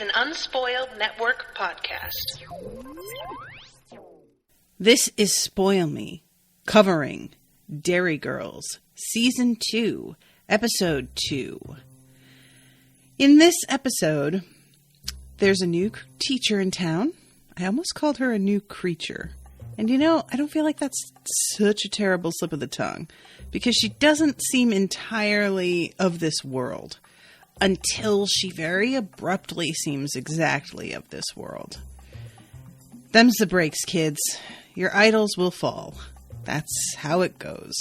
an Unspoiled Network podcast. This is Spoil Me, covering Derry Girls, Season 2, Episode 2. In this episode, there's a new teacher in town. I almost called her a new creature. And you know, I don't feel like that's such a terrible slip of the tongue, because she doesn't seem entirely of this world, until she very abruptly seems exactly of this world. Them's the breaks, kids. Your idols will fall. That's how it goes.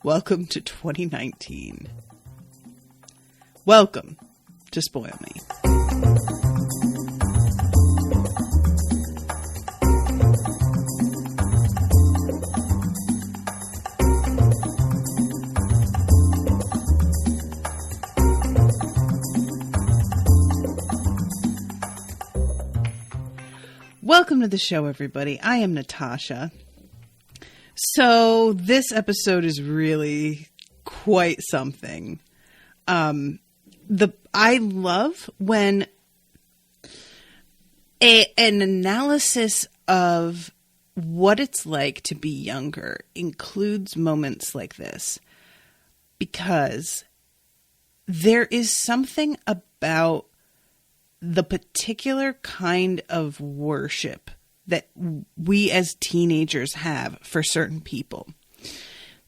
Welcome to 2019. Welcome to Spoil Me. Welcome to the show, everybody. I am Natasha. So this episode is really quite something. I love when an analysis of what it's like to be younger includes moments like this, because there is something about the particular kind of worship that we as teenagers have for certain people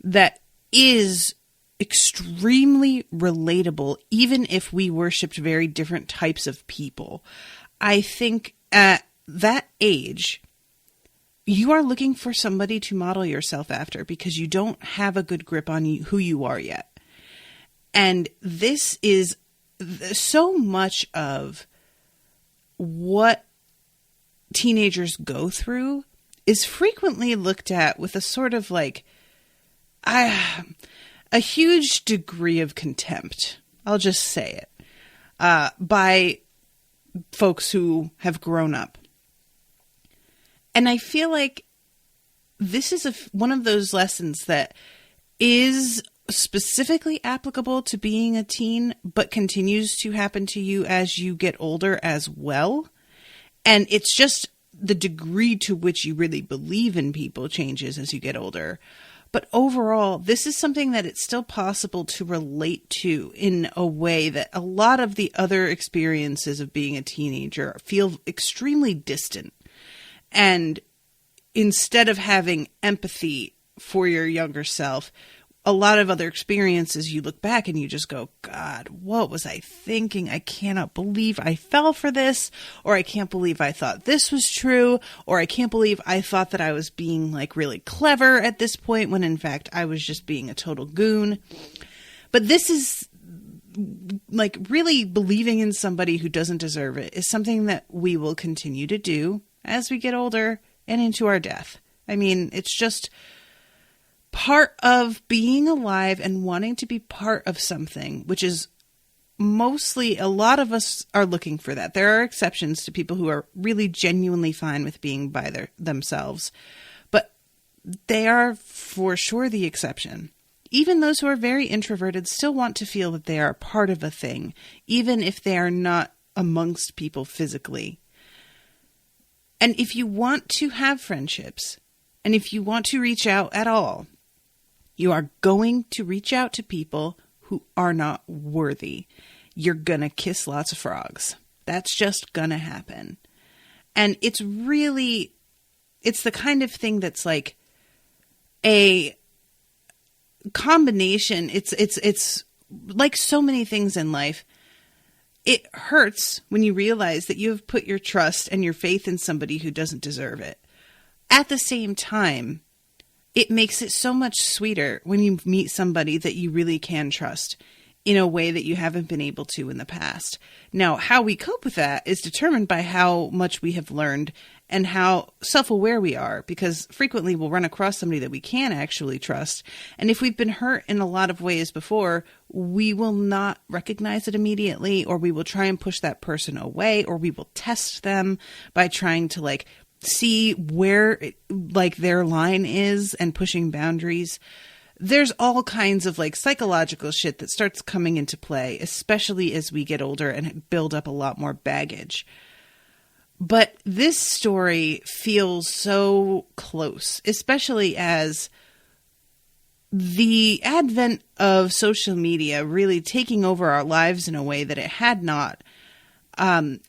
that is extremely relatable, even if we worshipped very different types of people. I think at that age, you are looking for somebody to model yourself after because you don't have a good grip on who you are yet. And this is so much of what teenagers go through is frequently looked at with a sort of like a huge degree of contempt. I'll just say it, by folks who have grown up. And I feel like this is one of those lessons that is specifically applicable to being a teen, but continues to happen to you as you get older as well. And it's just the degree to which you really believe in people changes as you get older. But overall, this is something that it's still possible to relate to in a way that a lot of the other experiences of being a teenager feel extremely distant. And instead of having empathy for your younger self, a lot of other experiences, you look back and you just go, God, what was I thinking? I cannot believe I fell for this, or I can't believe I thought this was true, or I can't believe I thought that I was being like really clever at this point when in fact I was just being a total goon. But this is like really believing in somebody who doesn't deserve it is something that we will continue to do as we get older and into our death. I mean, it's just part of being alive and wanting to be part of something, which is mostly, a lot of us are looking for that. There are exceptions to people who are really genuinely fine with being by themselves, but they are for sure the exception. Even those who are very introverted still want to feel that they are part of a thing, even if they are not amongst people physically. And if you want to have friendships, and if you want to reach out at all, you are going to reach out to people who are not worthy. You're going to kiss lots of frogs. That's just going to happen. And it's the kind of thing that's like a combination. It's like so many things in life. It hurts when you realize that you have put your trust and your faith in somebody who doesn't deserve it. At the same time, it makes it so much sweeter when you meet somebody that you really can trust in a way that you haven't been able to in the past. Now, how we cope with that is determined by how much we have learned and how self-aware we are, because frequently we'll run across somebody that we can actually trust. And if we've been hurt in a lot of ways before, we will not recognize it immediately, or we will try and push that person away, or we will test them by trying to see where their line is and pushing boundaries. there's all kinds of like psychological shit that starts coming into play, especially as we get older and build up a lot more baggage. But this story feels so close, especially as the advent of social media really taking over our lives in a way that it had not. And,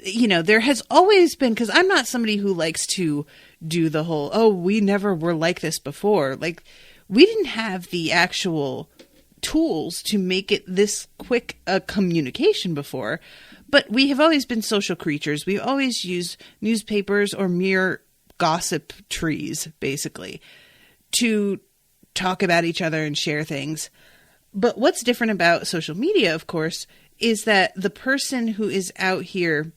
you know, there has always been, because I'm not somebody who likes to do the whole, oh, we never were like this before. Like, we didn't have the actual tools to make it this quick a communication before, but we have always been social creatures. We've always used newspapers or mere gossip trees, basically, to talk about each other and share things. But what's different about social media, of course, is that the person who is out here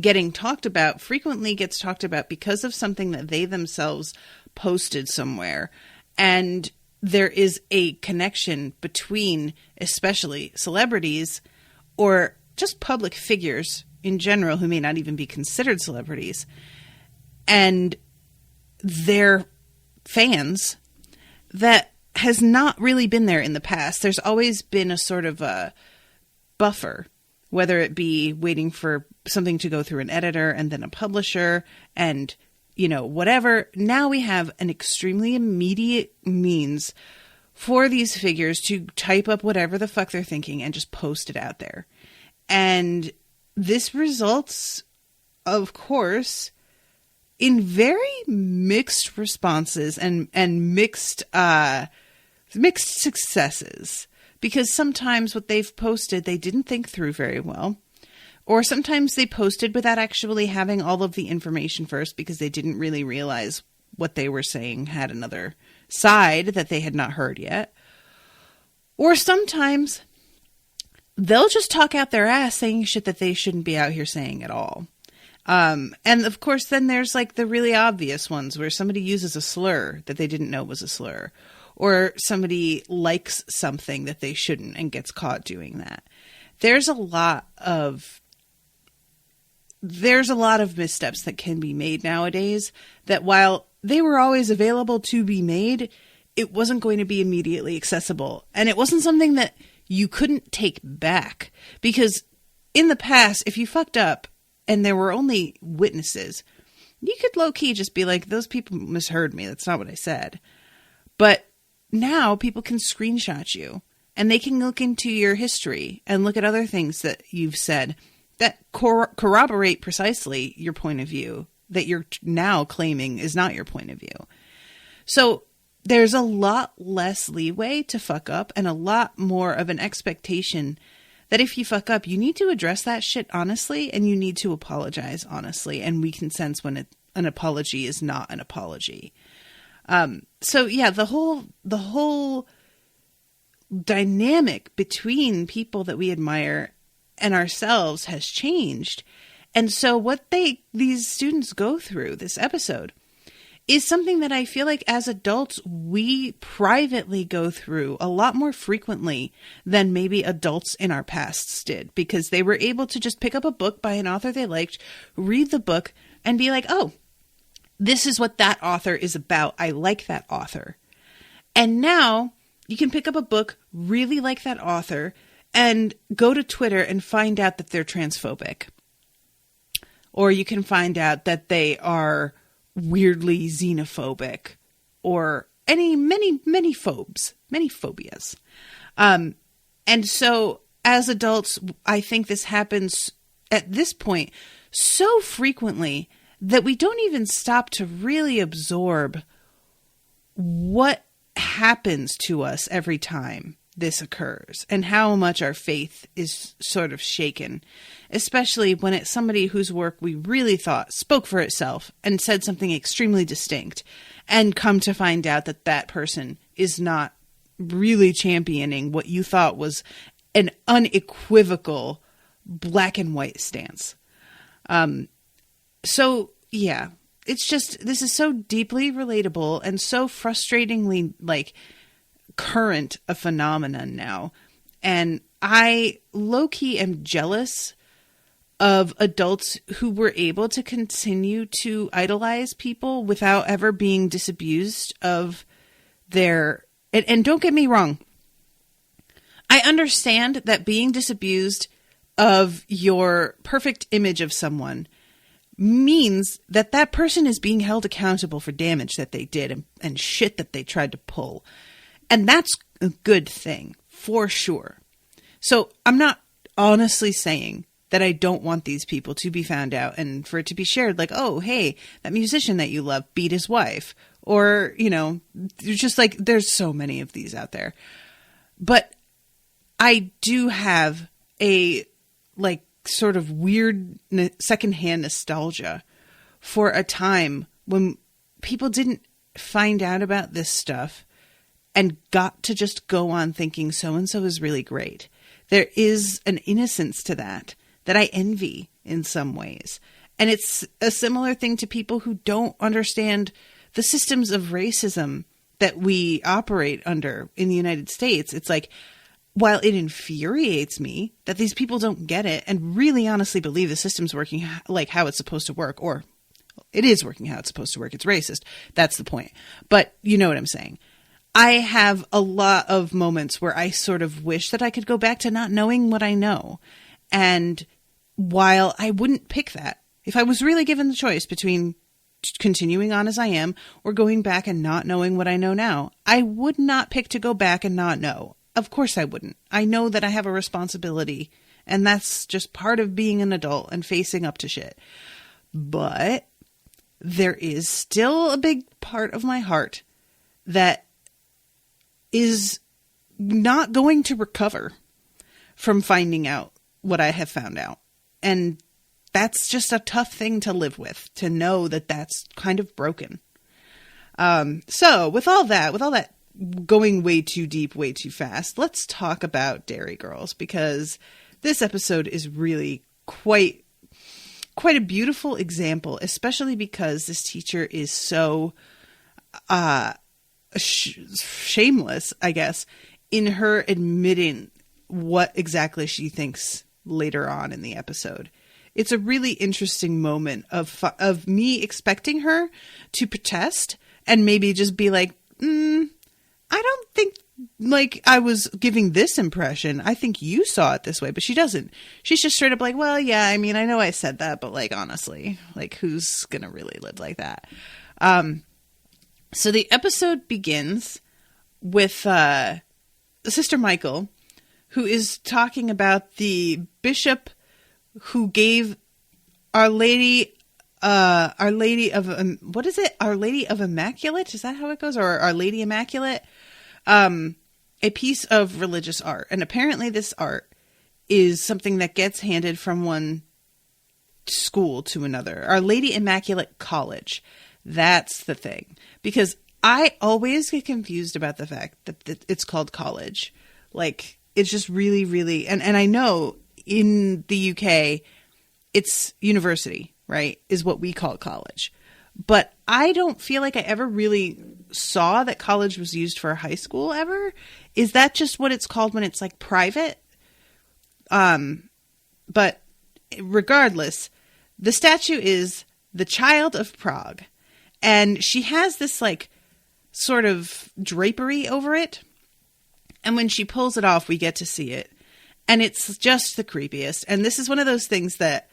getting talked about frequently gets talked about because of something that they themselves posted somewhere. And there is a connection between, especially celebrities or just public figures in general who may not even be considered celebrities, and their fans that has not really been there in the past. There's always been a sort of a buffer, whether it be waiting for something to go through an editor and then a publisher and, you know, whatever. Now we have an extremely immediate means for these figures to type up whatever the fuck they're thinking and just post it out there. And this results, of course, in very mixed responses and mixed successes, because sometimes what they've posted they didn't think through very well, or sometimes they posted without actually having all of the information first because they didn't really realize what they were saying had another side that they had not heard yet, or sometimes they'll just talk out their ass saying shit that they shouldn't be out here saying at all. And of course, then there's like the really obvious ones where somebody uses a slur that they didn't know was a slur, or somebody likes something that they shouldn't and gets caught doing that. There's a lot of missteps that can be made nowadays that, while they were always available to be made, it wasn't going to be immediately accessible. And it wasn't something that you couldn't take back, because in the past, if you fucked up and there were only witnesses, you could low-key just be like, those people misheard me. That's not what I said. But now people can screenshot you, and they can look into your history and look at other things that you've said that corroborate precisely your point of view that you're now claiming is not your point of view. So there's a lot less leeway to fuck up, and a lot more of an expectation that if you fuck up, you need to address that shit honestly, and you need to apologize honestly. And we can sense when an apology is not an apology. So yeah, the whole dynamic between people that we admire and ourselves has changed. And so what these students go through this episode is something that I feel like as adults, we privately go through a lot more frequently than maybe adults in our pasts did, because they were able to just pick up a book by an author they liked, read the book, and be like, oh, this is what that author is about. I like that author. And now you can pick up a book, really like that author, and go to Twitter and find out that they're transphobic. Or you can find out that they are weirdly xenophobic, or many phobias. And so as adults, I think this happens at this point so frequently that we don't even stop to really absorb what happens to us every time this occurs and how much our faith is sort of shaken, especially when it's somebody whose work we really thought spoke for itself and said something extremely distinct, and come to find out that that person is not really championing what you thought was an unequivocal black and white stance. So yeah, it's just, this is so deeply relatable and so frustratingly like current a phenomenon now. And I low-key am jealous of adults who were able to continue to idolize people without ever being disabused of and don't get me wrong. I understand that being disabused of your perfect image of someone means that that person is being held accountable for damage that they did and shit that they tried to pull. And that's a good thing, for sure. So I'm not honestly saying that I don't want these people to be found out and for it to be shared like, oh, hey, that musician that you love beat his wife. Or, you know, just like there's so many of these out there. But I do have a like sort of weird secondhand nostalgia for a time when people didn't find out about this stuff and got to just go on thinking so-and-so is really great. There is an innocence to that I envy in some ways. And it's a similar thing to people who don't understand the systems of racism that we operate under in the United States. It's like, while it infuriates me that these people don't get it and really honestly believe the system's working like how it's supposed to work, or it is working how it's supposed to work. It's racist. That's the point. But you know what I'm saying. I have a lot of moments where I sort of wish that I could go back to not knowing what I know. And while I wouldn't pick that, if I was really given the choice between continuing on as I am or going back and not knowing what I know now, I would not pick to go back and not know. Of course I wouldn't. I know that I have a responsibility, and that's just part of being an adult and facing up to shit. But there is still a big part of my heart that is not going to recover from finding out what I have found out. And that's just a tough thing to live with, to know that that's kind of broken. So with all that going way too deep, way too fast, let's talk about Derry Girls, because this episode is really quite a beautiful example, especially because this teacher is so shameless, I guess, in her admitting what exactly she thinks later on in the episode. It's a really interesting moment of me expecting her to protest and maybe just be like, I don't think like I was giving this impression. I think you saw it this way, but she doesn't. She's just straight up like, well, yeah, I mean, I know I said that, but like, honestly, like who's going to really live like that? So the episode begins with Sister Michael, who is talking about the bishop who gave Our Lady of what is it? Our Lady of Immaculate? Is that how it goes? Or Our Lady Immaculate? A piece of religious art. And apparently this art is something that gets handed from one school to another. Our Lady Immaculate College. That's the thing. Because I always get confused about the fact that it's called college. Like, it's just really, really... And I know in the UK, it's university, right? Is what we call college. But I don't feel like I ever really saw that college was used for high school ever. Is that just what it's called when it's like private? But regardless, the statue is the Child of Prague. And she has this like sort of drapery over it. And when she pulls it off, we get to see it. And it's just the creepiest. And this is one of those things that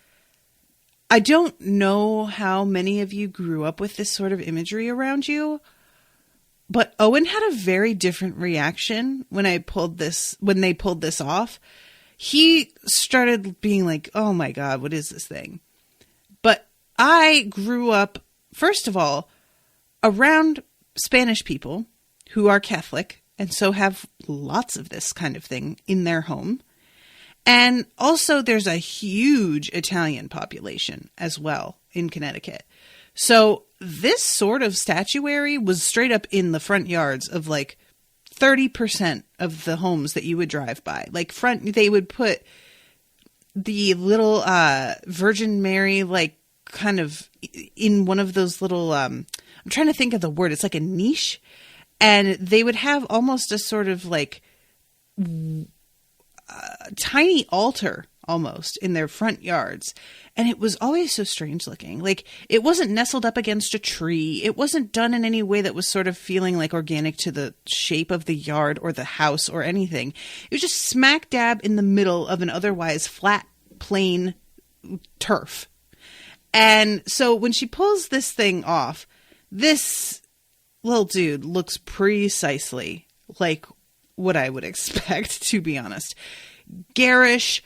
I don't know how many of you grew up with this sort of imagery around you, but Owen had a very different reaction when they pulled this off. He started being like, oh my God, what is this thing? But I grew up, first of all, around Spanish people who are Catholic and so have lots of this kind of thing in their home. And also there's a huge Italian population as well in Connecticut. So this sort of statuary was straight up in the front yards of like 30% of the homes that you would drive by. Like they would put the little Virgin Mary like kind of in one of those little, I'm trying to think of the word. It's like a niche. And they would have almost a sort of like tiny altar almost in their front yards. And it was always so strange looking. Like, it wasn't nestled up against a tree. It wasn't done in any way that was sort of feeling like organic to the shape of the yard or the house or anything. It was just smack dab in the middle of an otherwise flat, plain turf. And so when she pulls this thing off, this little dude looks precisely like what I would expect, to be honest. Garish,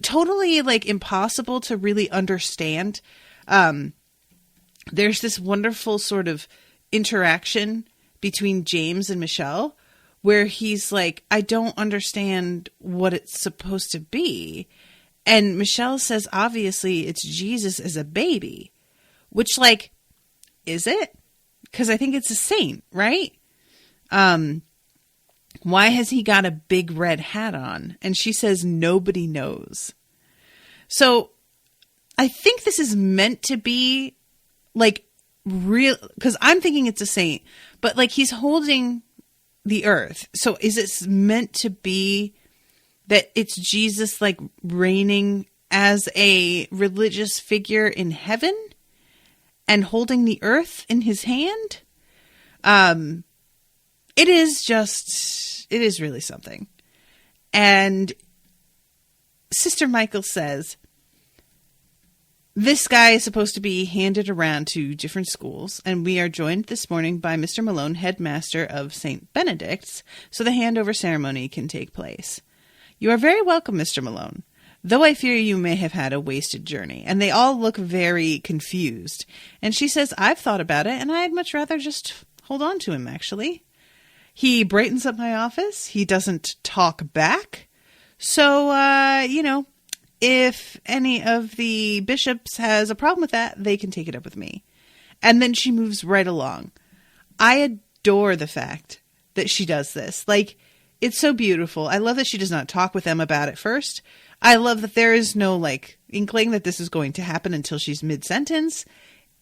totally like impossible to really understand. There's this wonderful sort of interaction between James and Michelle where he's like, I don't understand what it's supposed to be. And Michelle says, obviously it's Jesus as a baby, which, like, is it? Because I think it's a saint, right? Why has he got a big red hat on? And she says, nobody knows. So I think this is meant to be like real, because I'm thinking it's a saint, but like he's holding the earth. So is it meant to be that it's Jesus like reigning as a religious figure in heaven and holding the earth in his hand? It is really something. And Sister Michael says, this guy is supposed to be handed around to different schools, and we are joined this morning by Mr. Malone, headmaster of St. Benedict's, so the handover ceremony can take place. You are very welcome, Mr. Malone, though I fear you may have had a wasted journey. And they all look very confused. And she says, I've thought about it, and I'd much rather just hold on to him, actually. He brightens up my office. He doesn't talk back. So, if any of the bishops has a problem with that, they can take it up with me. And then she moves right along. I adore the fact that she does this. Like, it's so beautiful. I love that she does not talk with them about it first. I love that there is no, like, inkling that this is going to happen until she's mid-sentence.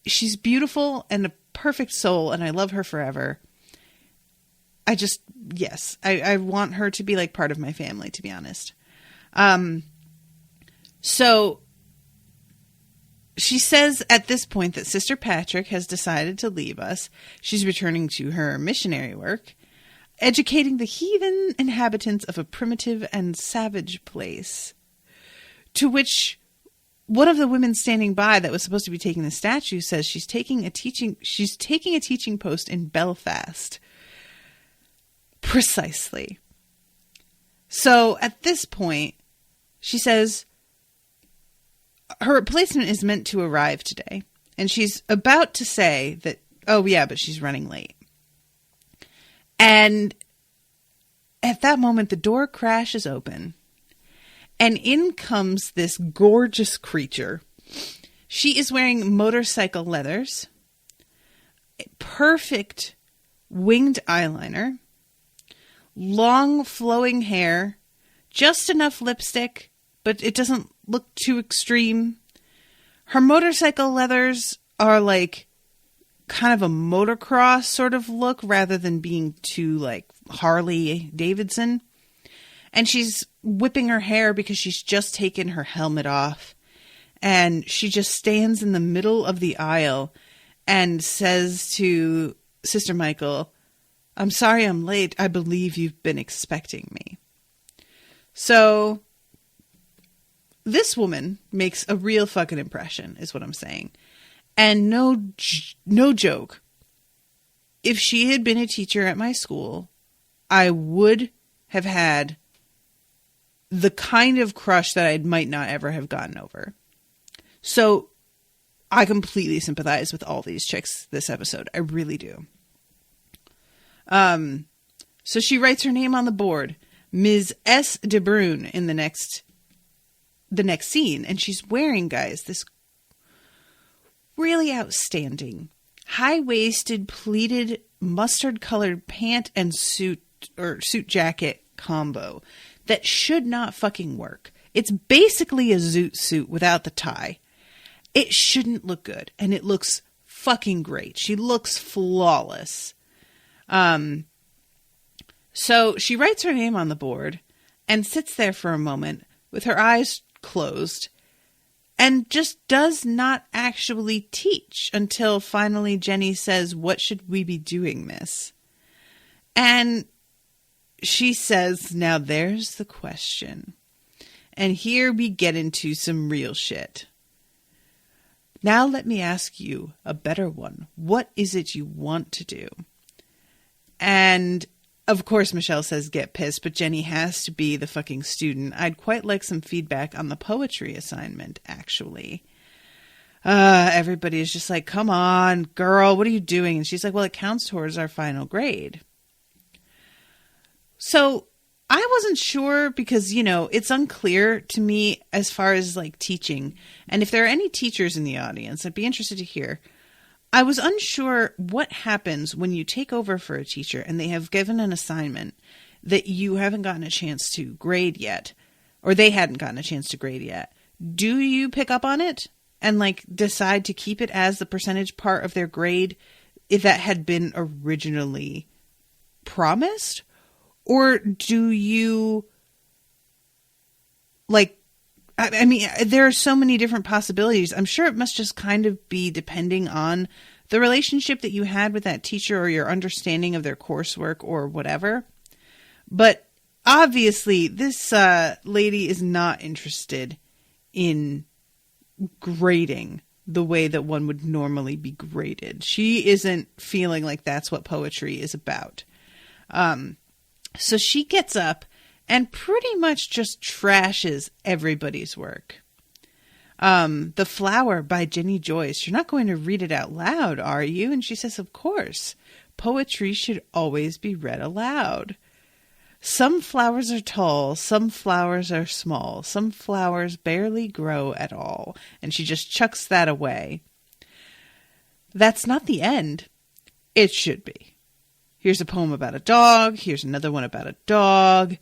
She's beautiful and a perfect soul, and I love her forever. I want her to be like part of my family, to be honest. So she says at this point that Sister Patrick has decided to leave us. She's returning to her missionary work, educating the heathen inhabitants of a primitive and savage place. To which one of the women standing by that was supposed to be taking the statue says she's taking a teaching post in Belfast. Precisely. So at this point, she says her replacement is meant to arrive today. And she's about to say that, oh yeah, but she's running late. And at that moment, the door crashes open. And in comes this gorgeous creature. She is wearing motorcycle leathers, perfect winged eyeliner, long flowing hair, just enough lipstick, but it doesn't look too extreme. Her motorcycle leathers are like kind of a motocross sort of look rather than being too like Harley Davidson. And she's whipping her hair because she's just taken her helmet off. And she just stands in the middle of the aisle and says to Sister Michael, I'm sorry I'm late. I believe you've been expecting me. So this woman makes a real fucking impression, is what I'm saying. And no joke. If she had been a teacher at my school, I would have had the kind of crush that I might not ever have gotten over. So I completely sympathize with all these chicks this episode. I really do. So she writes her name on the board, Ms. S. de Bruyne, in the next scene. And she's wearing, guys, this really outstanding high-waisted pleated mustard-colored pant and suit jacket combo that should not fucking work. It's basically a zoot suit without the tie. It shouldn't look good, and it looks fucking great. She looks flawless. So she writes her name on the board and sits there for a moment with her eyes closed and just does not actually teach until finally Jenny says, "What should we be doing, miss?" And she says, "Now there's the question." And here we get into some real shit. "Now let me ask you a better one. What is it you want to do?" And of course, Michelle says, "Get pissed," but Jenny has to be the fucking student. I'd quite like some feedback on the poetry assignment, actually. Everybody is just like, "Come on, girl, what are you doing?" And she's like, "Well, it counts towards our final grade." So I wasn't sure because, it's unclear to me as far as like teaching. And if there are any teachers in the audience, I'd be interested to hear. I was unsure what happens when you take over for a teacher and they have given an assignment that you haven't gotten a chance to grade yet, or they hadn't gotten a chance to grade yet. Do you pick up on it and like decide to keep it as the percentage part of their grade if that had been originally promised? Or do you like, I mean, there are so many different possibilities. I'm sure it must just kind of be depending on the relationship that you had with that teacher or your understanding of their coursework or whatever. But obviously, this lady is not interested in grading the way that one would normally be graded. She isn't feeling like that's what poetry is about. So she gets up and pretty much just trashes everybody's work. The Flower by Jenny Joyce. "You're not going to read it out loud, are you?" And she says, "Of course. Poetry should always be read aloud. Some flowers are tall, some flowers are small, some flowers barely grow at all." And she just chucks that away. That's not the end. It should be. Here's a poem about a dog. Here's another one about a dog.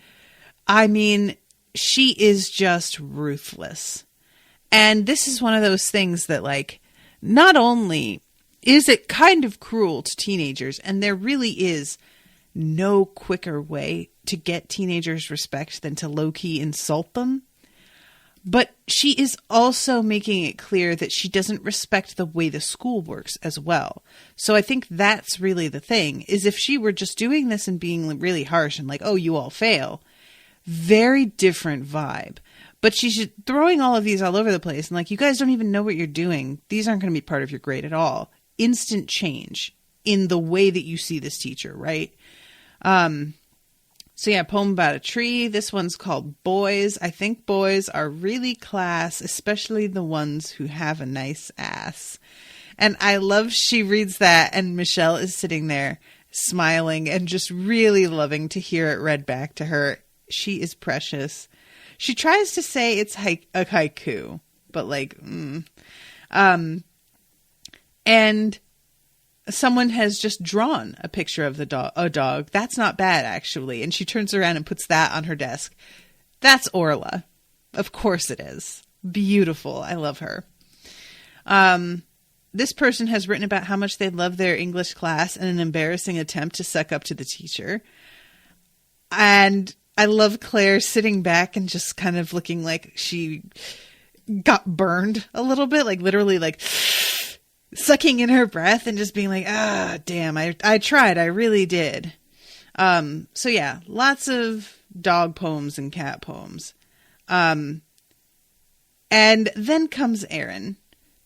I mean, she is just ruthless. And this is one of those things that, like, not only is it kind of cruel to teenagers, and there really is no quicker way to get teenagers' respect than to low-key insult them, but she is also making it clear that she doesn't respect the way the school works as well. So I think that's really the thing, is if she were just doing this and being really harsh and like, "Oh, you all fail," very different vibe. But she's throwing all of these all over the place and like, "You guys don't even know what you're doing. These aren't going to be part of your grade at all." Instant change in the way that you see this teacher, right? So yeah, poem about a tree. This one's called Boys. I think boys are really class, especially the ones who have a nice ass. And I love she reads that and Michelle is sitting there smiling and just really loving to hear it read back to her. She is precious. She tries to say it's a haiku, but like, and someone has just drawn a picture of a dog. That's not bad, actually. And she turns around and puts that on her desk. That's Orla. Of course it is. Beautiful. I love her. This person has written about how much they love their English class and an embarrassing attempt to suck up to the teacher. And I love Claire sitting back and just kind of looking like she got burned a little bit, like literally like sucking in her breath and just being like, damn, I tried. I really did. So yeah, lots of dog poems and cat poems. And then comes Erin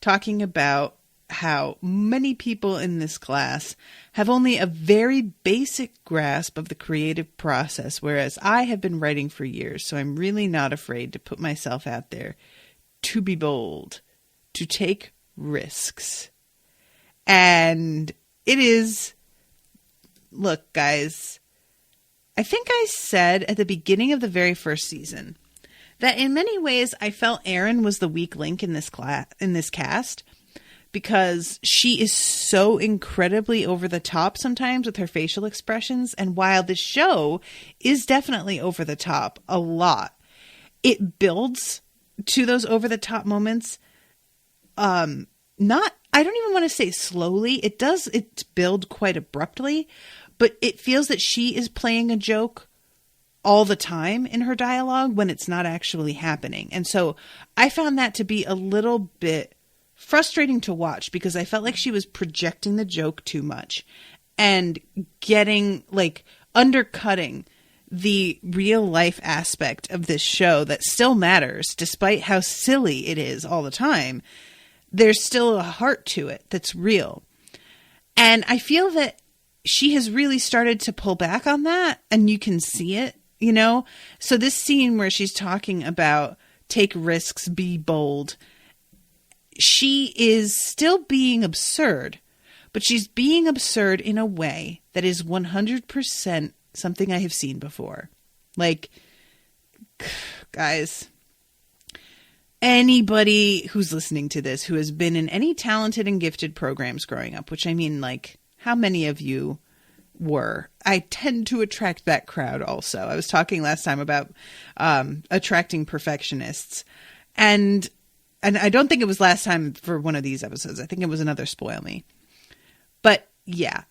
talking about how many people in this class have only a very basic grasp of the creative process, whereas I have been writing for years, so I'm really not afraid to put myself out there, to be bold, to take risks. And it is, look, guys, I think I said at the beginning of the very first season that in many ways I felt Erin was the weak link in this cast, because she is so incredibly over the top sometimes with her facial expressions. And while the show is definitely over the top a lot, it builds to those over the top moments. I don't even want to say slowly. It build quite abruptly, but it feels that she is playing a joke all the time in her dialogue when it's not actually happening. And so I found that to be a little bit frustrating to watch because I felt like she was projecting the joke too much and getting like undercutting the real life aspect of this show that still matters despite how silly it is all the time. There's still a heart to it that's real. And I feel that she has really started to pull back on that, and you can see it, you know? So this scene where she's talking about take risks, be bold, she is still being absurd, but she's being absurd in a way that is 100% something I have seen before. Like, guys, anybody who's listening to this who has been in any talented and gifted programs growing up, which I mean, like, how many of you were? I tend to attract that crowd also. I was talking last time about attracting perfectionists. And I don't think it was last time for one of these episodes. I think it was another Spoil Me. But yeah,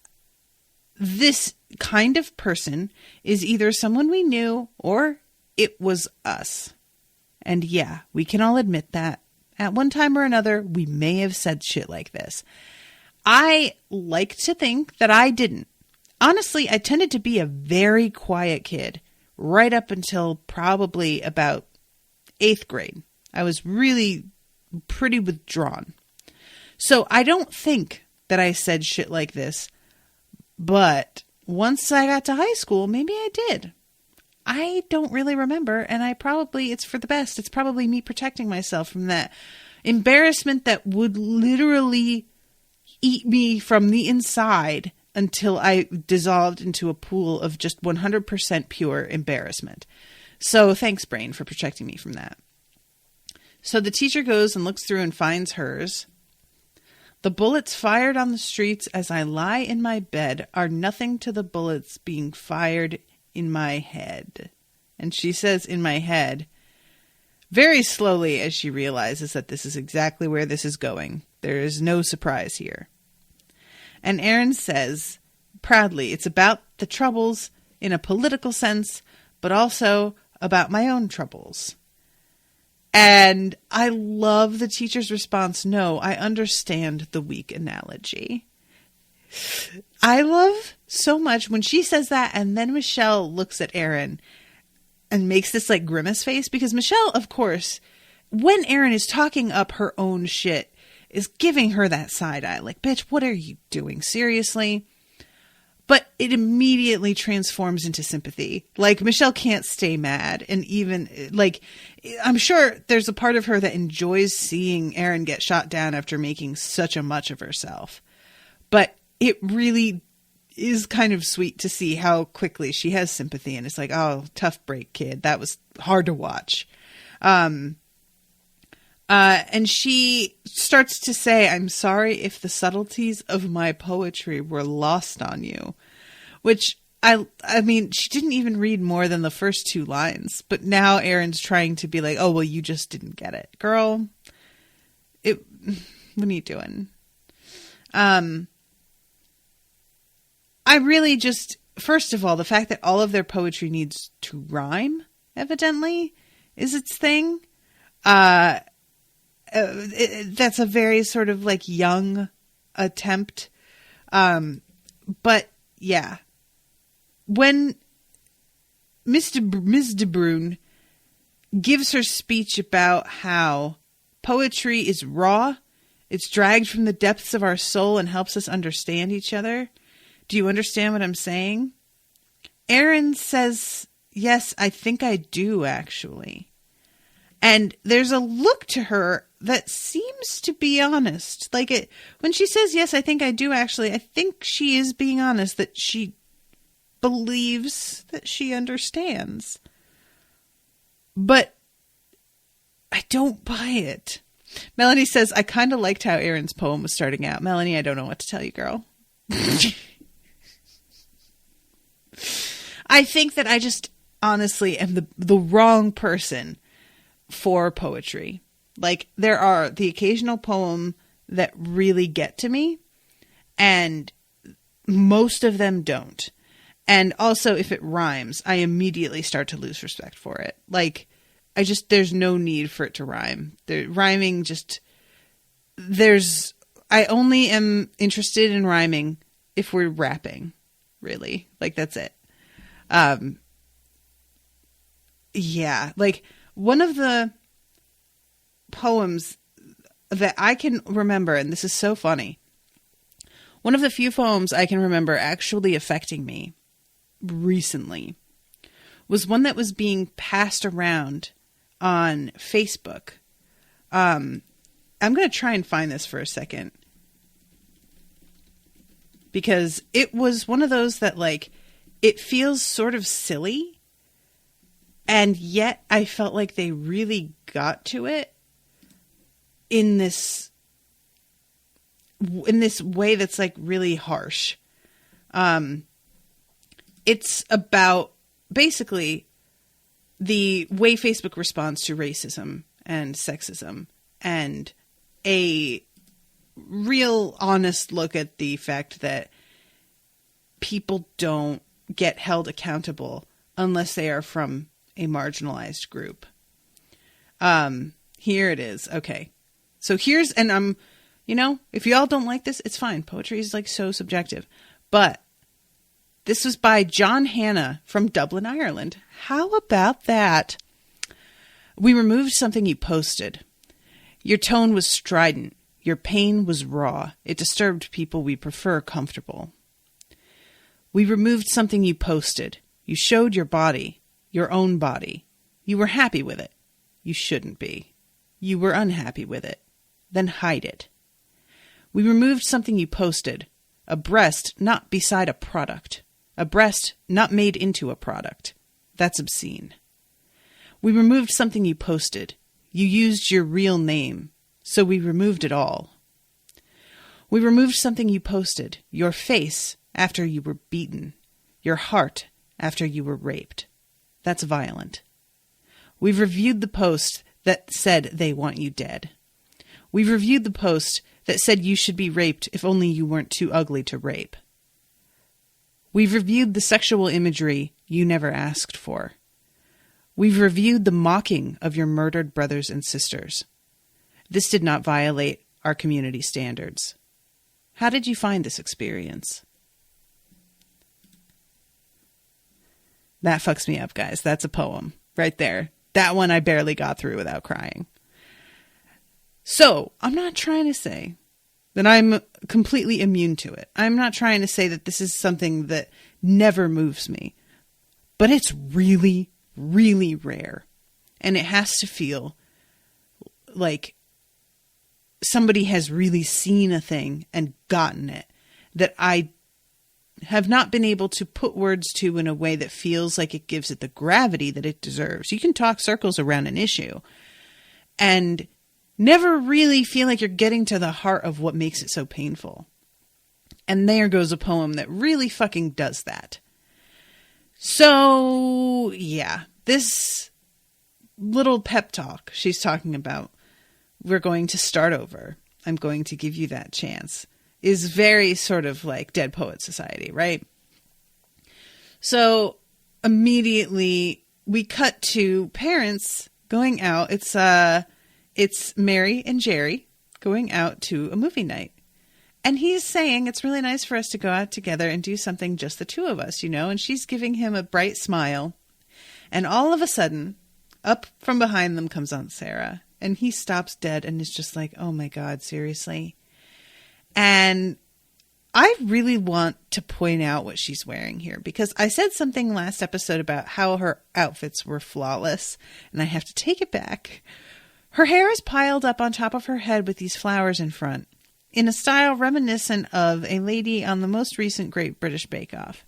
this kind of person is either someone we knew or it was us. And yeah, we can all admit that at one time or another, we may have said shit like this. I like to think that I didn't. Honestly, I tended to be a very quiet kid right up until probably about 8th grade. I was really pretty withdrawn. So I don't think that I said shit like this, but once I got to high school, maybe I did. I don't really remember, and it's for the best. It's probably me protecting myself from that embarrassment that would literally eat me from the inside until I dissolved into a pool of just 100% pure embarrassment. So thanks, brain, for protecting me from that. So the teacher goes and looks through and finds hers. The bullets fired on the streets as I lie in my bed are nothing to the bullets being fired in my head. And she says, in my head, very slowly as she realizes that this is exactly where this is going. There is no surprise here. And Aaron says, proudly, it's about the troubles in a political sense, but also about my own troubles. And I love the teacher's response. No, I understand the weak analogy. I love so much when she says that, and then Michelle looks at Aaron and makes this like grimace face, because Michelle, of course, when Aaron is talking up her own shit, is giving her that side eye, like, bitch, what are you doing? Seriously? But it immediately transforms into sympathy. Like, Michelle can't stay mad. And even, like, I'm sure there's a part of her that enjoys seeing Aaron get shot down after making such a much of herself. But it really is kind of sweet to see how quickly she has sympathy. And it's like, oh, tough break, kid. That was hard to watch. And she starts to say, I'm sorry if the subtleties of my poetry were lost on you, which I mean, she didn't even read more than the first 2 lines, but now Aaron's trying to be like, oh, well, you just didn't get it. Girl, what are you doing? I really just, first of all, the fact that all of their poetry needs to rhyme, evidently, is its thing. That's a very sort of like young attempt. But yeah, when Ms. de Bruyn gives her speech about how poetry is raw, it's dragged from the depths of our soul and helps us understand each other. Do you understand what I'm saying? Aaron says, yes, I think I do, actually. And there's a look to her that seems to be honest. Like, when she says, yes, I think I do, actually, I think she is being honest, that she believes that she understands. But I don't buy it. Melanie says, I kind of liked how Aaron's poem was starting out. Melanie, I don't know what to tell you, girl. I think that I just honestly am the wrong person for poetry. Like, there are the occasional poem that really get to me, and most of them don't. And also, if it rhymes, I immediately start to lose respect for it. Like, there's no need for it to rhyme. Rhyming just, I only am interested in rhyming if we're rapping, really. Like, that's it. Yeah, like, one of the poems that I can remember, and this is so funny, one of the few poems I can remember actually affecting me recently was one that was being passed around on Facebook. I'm going to try and find this for a second, because it was one of those that, like, it feels sort of silly, and yet I felt like they really got to it in this way that's, like, really harsh. It's about basically the way Facebook responds to racism and sexism, and a real honest look at the fact that people don't get held accountable unless they are from a marginalized group. Here it is. Okay. So here's, and if y'all don't like this, it's fine. Poetry is, like, so subjective, but this was by John Hannah from Dublin, Ireland. How about that? We removed something you posted. Your tone was strident. Your pain was raw. It disturbed people we prefer comfortable. We removed something you posted. You showed your body, your own body. You were happy with it. You shouldn't be. You were unhappy with it. Then hide it. We removed something you posted. A breast not beside a product. A breast not made into a product. That's obscene. We removed something you posted. You used your real name, so we removed it all. We removed something you posted. Your face after you were beaten. Your heart after you were raped. That's violent. We've reviewed the post that said they want you dead. We've reviewed the post that said you should be raped if only you weren't too ugly to rape. We've reviewed the sexual imagery you never asked for. We've reviewed the mocking of your murdered brothers and sisters. This did not violate our community standards. How did you find this experience? That fucks me up, guys. That's a poem right there. That one I barely got through without crying. So, I'm not trying to say that I'm completely immune to it. I'm not trying to say that this is something that never moves me. But it's really, really rare. And it has to feel like somebody has really seen a thing and gotten it that I have not been able to put words to in a way that feels like it gives it the gravity that it deserves. You can talk circles around an issue and never really feel like you're getting to the heart of what makes it so painful. And there goes a poem that really fucking does that. So, yeah, this little pep talk she's talking about, we're going to start over. I'm going to give you that chance, is very sort of like Dead Poet Society, right? So immediately we cut to parents going out. It's Mary and Jerry going out to a movie night. And he's saying it's really nice for us to go out together and do something just the two of us, and she's giving him a bright smile. And all of a sudden, up from behind them comes Aunt Sarah. And he stops dead and is just like, oh my God, seriously? And I really want to point out what she's wearing here, because I said something last episode about how her outfits were flawless, and I have to take it back. Her hair is piled up on top of her head with these flowers in front, in a style reminiscent of a lady on the most recent Great British Bake Off.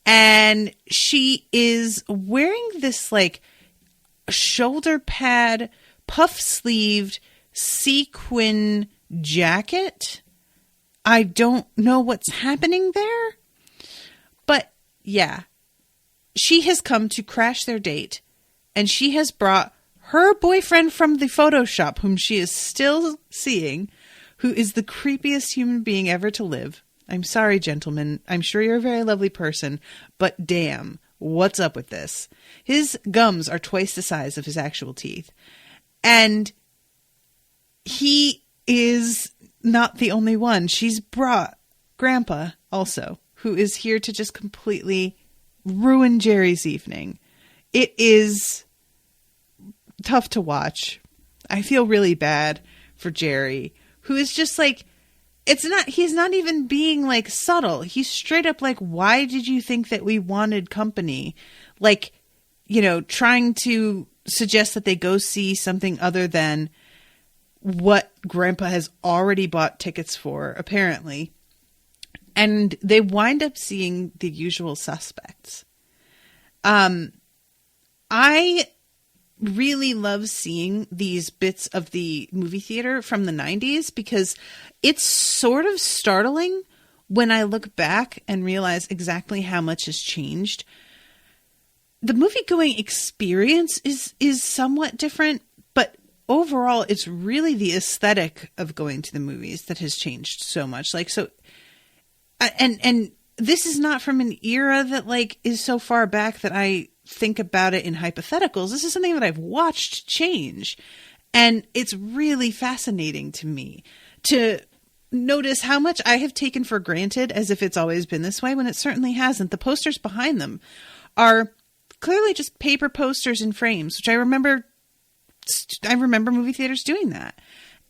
And she is wearing this like shoulder pad, puff-sleeved sequin jacket. I don't know what's happening there, but yeah, she has come to crash their date, and she has brought her boyfriend from the Photoshop, whom she is still seeing, who is the creepiest human being ever to live, I'm sorry, gentlemen. I'm sure you're a very lovely person, but damn, what's up with this? His gums are twice the size of his actual teeth. And he is not the only one. She's brought Grandpa also, who is here to just completely ruin Jerry's evening. It is tough to watch. I feel really bad for Jerry, who is just like, he's not even being like subtle. He's straight up like, why did you think that we wanted company? Like, trying to suggest that they go see something other than what Grandpa has already bought tickets for, apparently. And they wind up seeing The Usual Suspects. I really love seeing these bits of the movie theater from the 90s because it's sort of startling when I look back and realize exactly how much has changed. The movie-going experience is somewhat different, but overall, it's really the aesthetic of going to the movies that has changed so much. And this is not from an era that is so far back that I think about it in hypotheticals. This is something that I've watched change, and it's really fascinating to me to notice how much I have taken for granted as if it's always been this way when it certainly hasn't. The posters behind them are clearly just paper posters in frames, which I remember movie theaters doing that.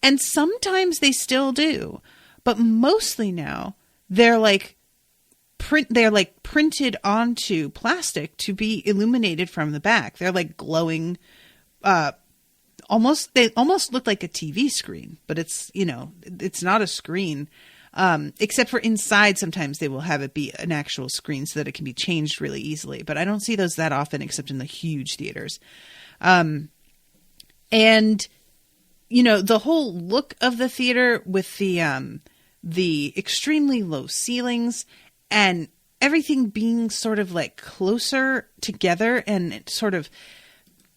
And sometimes they still do, but mostly now they're printed onto plastic to be illuminated from the back. They're glowing, they almost look like a TV screen, but it's not a screen. Except for inside, sometimes they will have it be an actual screen so that it can be changed really easily. But I don't see those that often, except in the huge theaters. And the whole look of the theater with the extremely low ceilings and everything being sort of closer together, and it sort of,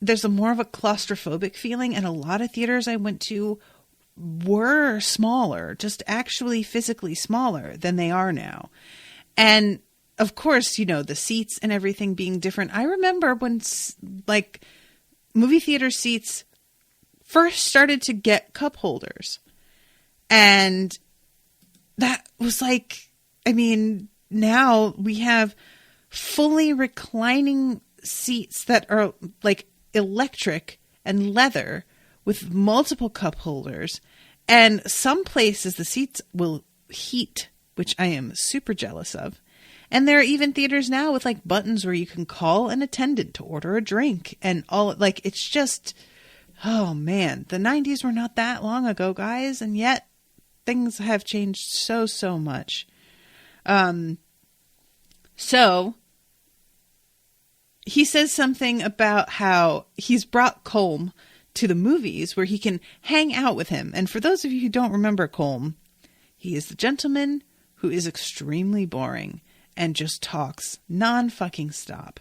there's more of a claustrophobic feeling. And a lot of theaters I went to were smaller, just actually physically smaller than they are now. And of course, the seats and everything being different. I remember when movie theater seats first started to get cup holders, and that was now we have fully reclining seats that are electric and leather with multiple cup holders. And some places the seats will heat, which I am super jealous of. And there are even theaters now with buttons where you can call an attendant to order a drink and all. It's just, oh man, the 90s were not that long ago, guys. And yet things have changed so much. So he says something about how he's brought Colm to the movies where he can hang out with him. And for those of you who don't remember Colm, he is the gentleman who is extremely boring and just talks non-fucking stop.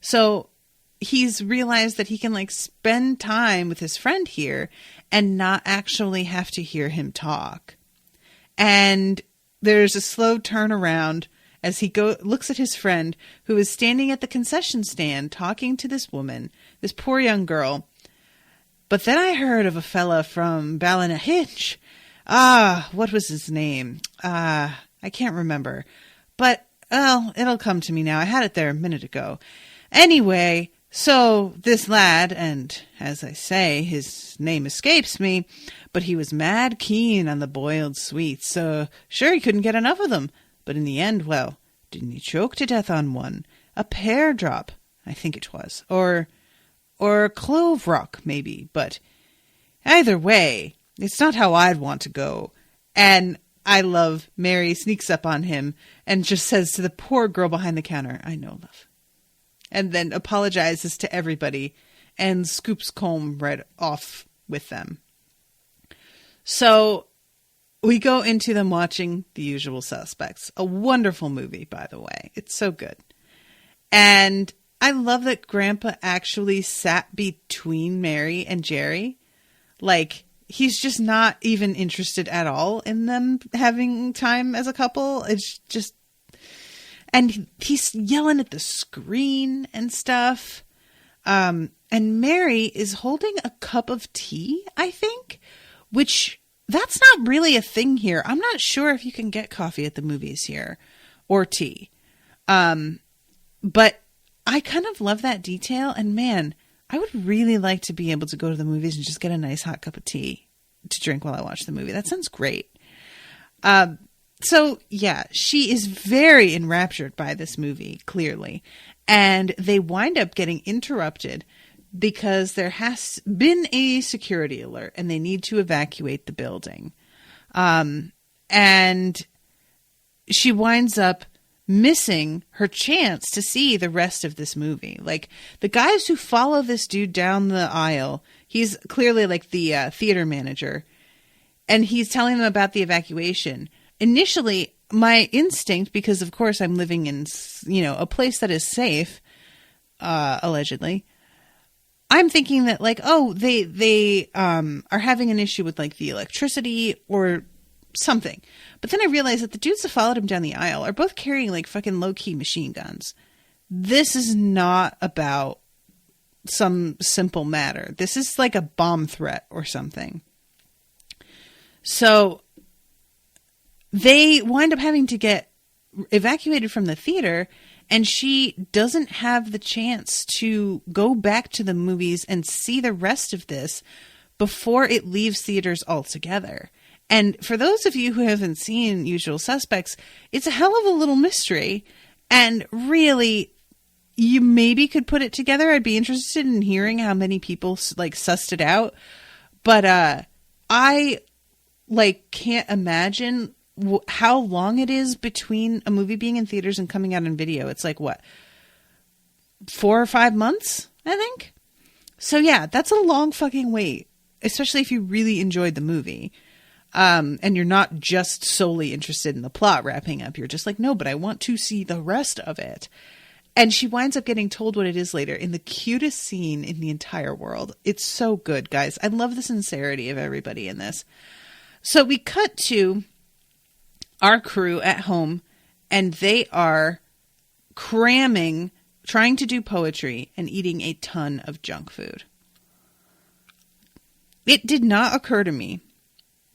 So he's realized that he can spend time with his friend here and not actually have to hear him talk. And there's a slow turnaround as he looks at his friend who is standing at the concession stand talking to this woman, this poor young girl. But then I heard of a fella from Ballinahitch. What was his name? I can't remember. But, it'll come to me now. I had it there a minute ago. Anyway, so this lad, and as I say, his name escapes me, but he was mad keen on the boiled sweets, so sure he couldn't get enough of them. But in the end, well, didn't he choke to death on one? A pear drop, I think it was. Or clove rock, maybe. But either way, it's not how I'd want to go. And I love Mary sneaks up on him and just says to the poor girl behind the counter, "I know, love." And then apologizes to everybody and scoops Colm right off with them. So we go into them watching The Usual Suspects. A wonderful movie, by the way. It's so good. And I love that Grandpa actually sat between Mary and Jerry. he's just not even interested at all in them having time as a couple. It's just, and he's yelling at the screen and stuff. And Mary is holding a cup of tea, I think, which that's not really a thing here. I'm not sure if you can get coffee at the movies here or tea. But I kind of love that detail. And man, I would really like to be able to go to the movies and just get a nice hot cup of tea to drink while I watch the movie. That sounds great. So yeah, she is very enraptured by this movie, clearly. And they wind up getting interrupted because there has been a security alert and they need to evacuate the building. And she winds up missing her chance to see the rest of this movie. Like, the guys who follow this dude down the aisle, he's clearly like the theater manager, and he's telling them about the evacuation. Initially, my instinct, because of course I'm living in, a place that is safe, allegedly, I'm thinking that like, oh, they are having an issue with like the electricity or something. But then I realized that the dudes that followed him down the aisle are both carrying like fucking low-key machine guns. This is not about some simple matter. This is like a bomb threat or something. So they wind up having to get evacuated from the theater, and she doesn't have the chance to go back to the movies and see the rest of this before it leaves theaters altogether. And for those of you who haven't seen Usual Suspects, it's a hell of a little mystery. And really, you maybe could put it together. I'd be interested in hearing how many people like sussed it out. But I like can't imagine how long it is between a movie being in theaters and coming out on video. It's like, what, 4 or 5 months, I think? So yeah, that's a long fucking wait, especially if you really enjoyed the movie. And you're not just solely interested in the plot wrapping up. You're just like, no, but I want to see the rest of it. And she winds up getting told what it is later in the cutest scene in the entire world. It's so good, guys. I love the sincerity of everybody in this. So we cut to our crew at home, and they are cramming, trying to do poetry and eating a ton of junk food. It did not occur to me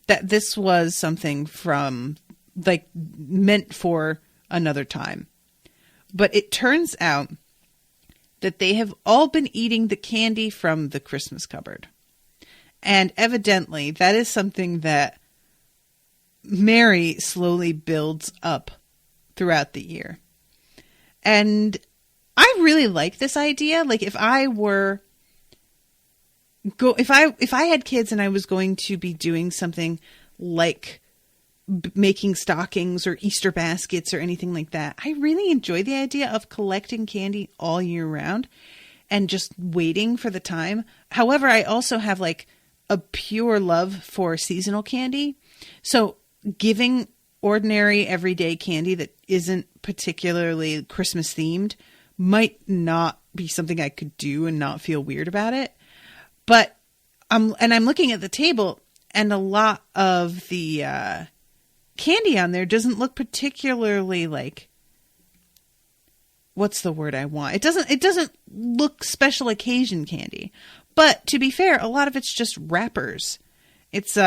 that this was something from, like, meant for another time. But it turns out that they have all been eating the candy from the Christmas cupboard. And evidently, that is something that Mary slowly builds up throughout the year. And I really like this idea. Like, if I were... if I had kids and I was going to be doing something like making stockings or Easter baskets or anything like that, I really enjoy the idea of collecting candy all year round and just waiting for the time. However, I also have like a pure love for seasonal candy. So giving ordinary everyday candy that isn't particularly Christmas themed might not be something I could do and not feel weird about it. But I'm looking at the table, and a lot of the candy on there doesn't look particularly like, what's the word I want? It doesn't look special occasion candy. But to be fair, a lot of it's just wrappers. It's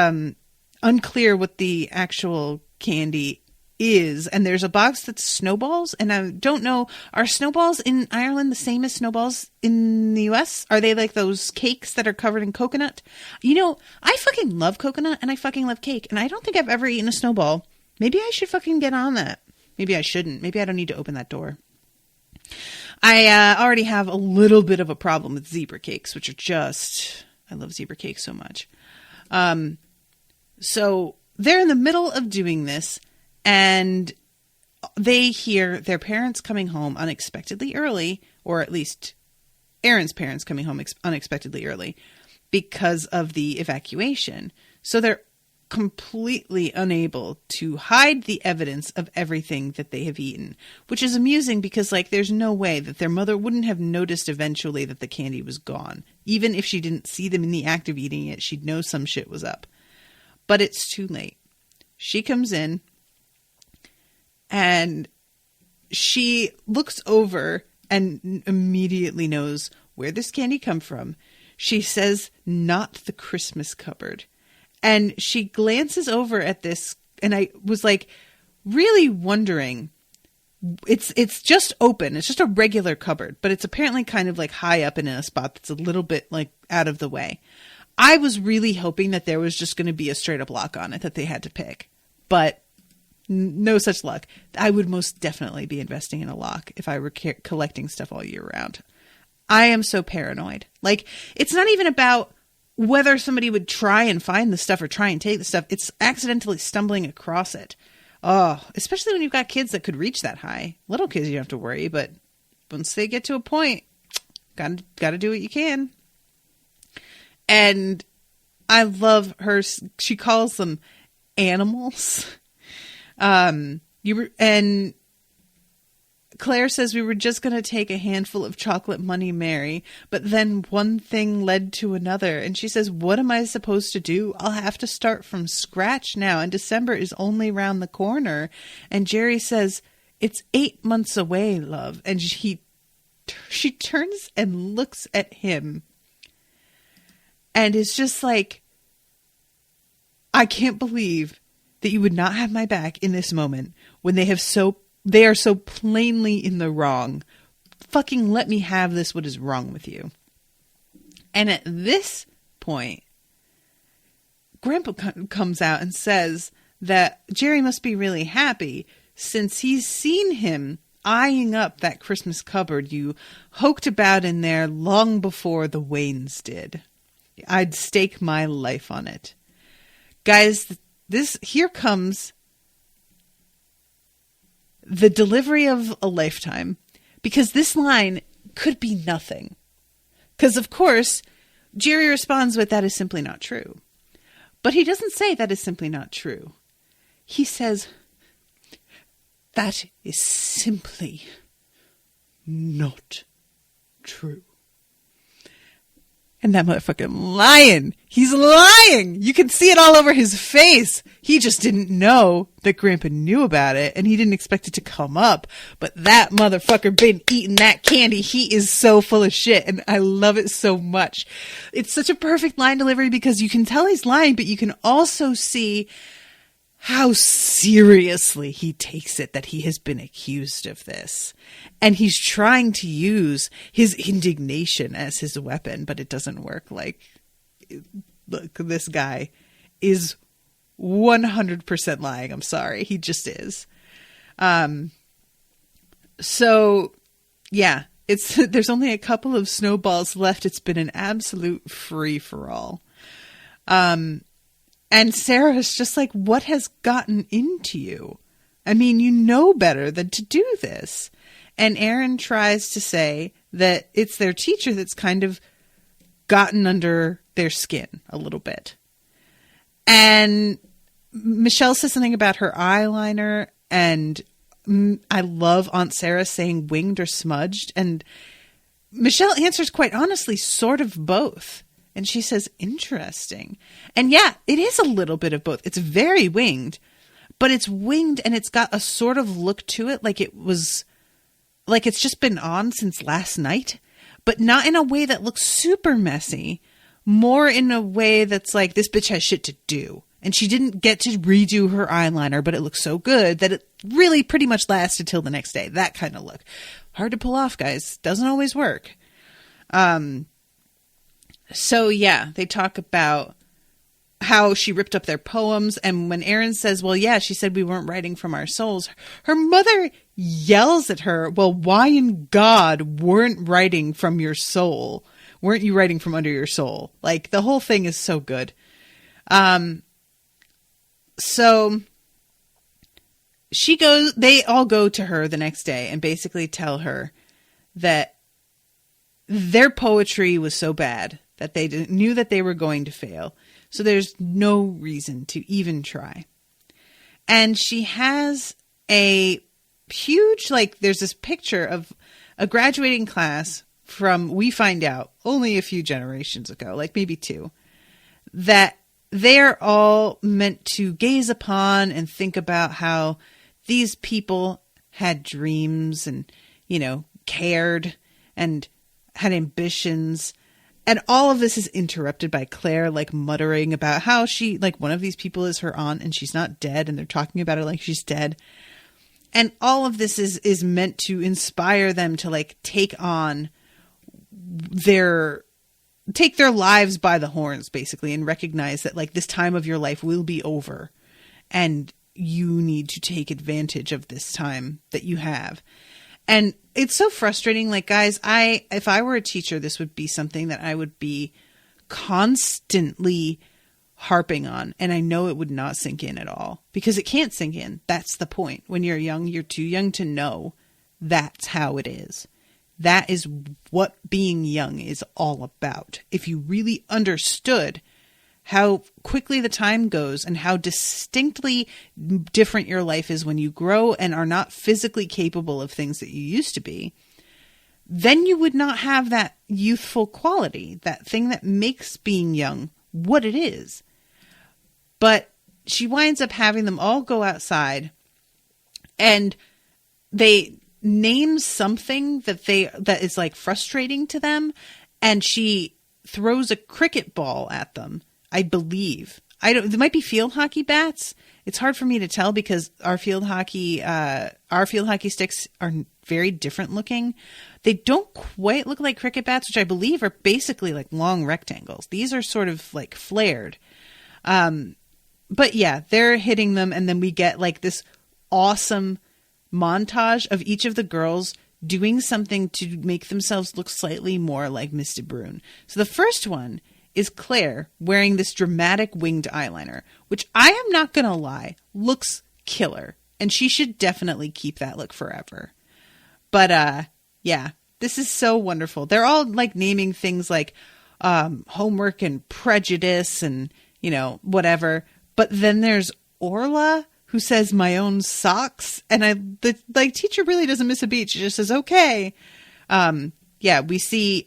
unclear what the actual candy is, and there's a box that's snowballs, and I don't know, are snowballs in Ireland the same as snowballs in the US? Are they like those cakes that are covered in coconut? You know, I fucking love coconut and I fucking love cake, and I don't think I've ever eaten a snowball. Maybe I should fucking get on that. Maybe I shouldn't. Maybe I don't need to open that door. I already have a little bit of a problem with zebra cakes, which are just, I love zebra cakes so much. So they're in the middle of doing this, and they hear their parents coming home unexpectedly early, or at least Aaron's parents coming home unexpectedly early because of the evacuation. So they're completely unable to hide the evidence of everything that they have eaten, which is amusing because, like, there's no way that their mother wouldn't have noticed eventually that the candy was gone. Even if she didn't see them in the act of eating it, she'd know some shit was up. But it's too late. She comes in and she looks over and immediately knows where this candy come from. She says, "Not the Christmas cupboard." And she glances over at this, and I was like really wondering, it's just open. It's just a regular cupboard, but it's apparently kind of like high up in a spot that's a little bit like out of the way. I was really hoping that there was just going to be a straight up lock on it that they had to pick, but no such luck. I would most definitely be investing in a lock if I were collecting stuff all year round. I am so paranoid. Like, it's not even about whether somebody would try and find the stuff or try and take the stuff. It's accidentally stumbling across it. Oh, especially when you've got kids that could reach that high. Little kids, you don't have to worry, but once they get to a point, gotta do what you can. And I love her. She calls them animals. And Claire says, "We were just going to take a handful of chocolate Money Mary, but then one thing led to another." And she says, "What am I supposed to do? I'll have to start from scratch now, and December is only round the corner." And Jerry says, "It's 8 months away, love." And she turns and looks at him and is just like, "I can't believe that you would not have my back in this moment when they are so plainly in the wrong. Fucking let me have this. What is wrong with you?" And at this point, Grandpa comes out and says that Jerry must be really happy since he's seen him eyeing up that Christmas cupboard you hoked about in there long before the Waynes did. I'd stake my life on it. Guys, here comes the delivery of a lifetime, because this line could be nothing. Because, of course, Jerry responds with, "That is simply not true." But he doesn't say that is simply not true. He says, "That is simply not true." And that motherfucking lying. He's lying. You can see it all over his face. He just didn't know that Grandpa knew about it, and he didn't expect it to come up. But that motherfucker been eating that candy. He is so full of shit, and I love it so much. It's such a perfect line delivery because you can tell he's lying, but you can also see how seriously he takes it that he has been accused of this. And he's trying to use his indignation as his weapon, but it doesn't work. Like, look, this guy is 100% lying. I'm sorry. He just is. So yeah, there's only a couple of snowballs left. It's been an absolute free for all. And Sarah's just like, "What has gotten into you? I mean, you know better than to do this." And Aaron tries to say that it's their teacher that's kind of gotten under their skin a little bit. And Michelle says something about her eyeliner, and I love Aunt Sarah saying winged or smudged. And Michelle answers quite honestly, sort of both. And she says, "Interesting." And yeah, it is a little bit of both. It's very winged, but it's winged and it's got a sort of look to it like it's just been on since last night, but not in a way that looks super messy, more in a way that's like, this bitch has shit to do. And she didn't get to redo her eyeliner, but it looks so good that it really pretty much lasted till the next day. That kind of look. Hard to pull off, guys. Doesn't always work. So yeah, they talk about how she ripped up their poems. And when Erin says, "Well, yeah, she said we weren't writing from our souls," her mother yells at her, "Well, why in God weren't writing from your soul? Weren't you writing from under your soul?" Like, the whole thing is so good. So they all go to her the next day and basically tell her that their poetry was so bad that they knew that they were going to fail. So there's no reason to even try. And she has a huge, there's this picture of a graduating class from, we find out, only a few generations ago, maybe 2, that they're all meant to gaze upon and think about how these people had dreams and, cared and had ambitions. And all of this is interrupted by Claire, muttering about how she, one of these people is her aunt and she's not dead. And they're talking about her like she's dead. And all of this is meant to inspire them to, take their lives by the horns, basically, and recognize that, this time of your life will be over. And you need to take advantage of this time that you have. And it's so frustrating. Guys, if I were a teacher, this would be something that I would be constantly harping on. And I know it would not sink in at all because it can't sink in. That's the point. When you're young, you're too young to know that's how it is. That is what being young is all about. If you really understood how quickly the time goes and how distinctly different your life is when you grow and are not physically capable of things that you used to be, then you would not have that youthful quality, that thing that makes being young what it is. But she winds up having them all go outside and they name something that is frustrating to them, and she throws a cricket ball at them. I believe. There might be field hockey bats. It's hard for me to tell because our field hockey sticks are very different looking. They don't quite look like cricket bats, which I believe are basically long rectangles. These are sort of flared. But yeah, they're hitting them. And then we get this awesome montage of each of the girls doing something to make themselves look slightly more like Miss de Bruyne. So the first one is Claire wearing this dramatic winged eyeliner, which I am not going to lie, looks killer. And she should definitely keep that look forever. But yeah, this is so wonderful. They're all naming things like homework and prejudice and, whatever. But then there's Orla, who says my own socks. And the teacher really doesn't miss a beat. She just says, okay. Yeah, we see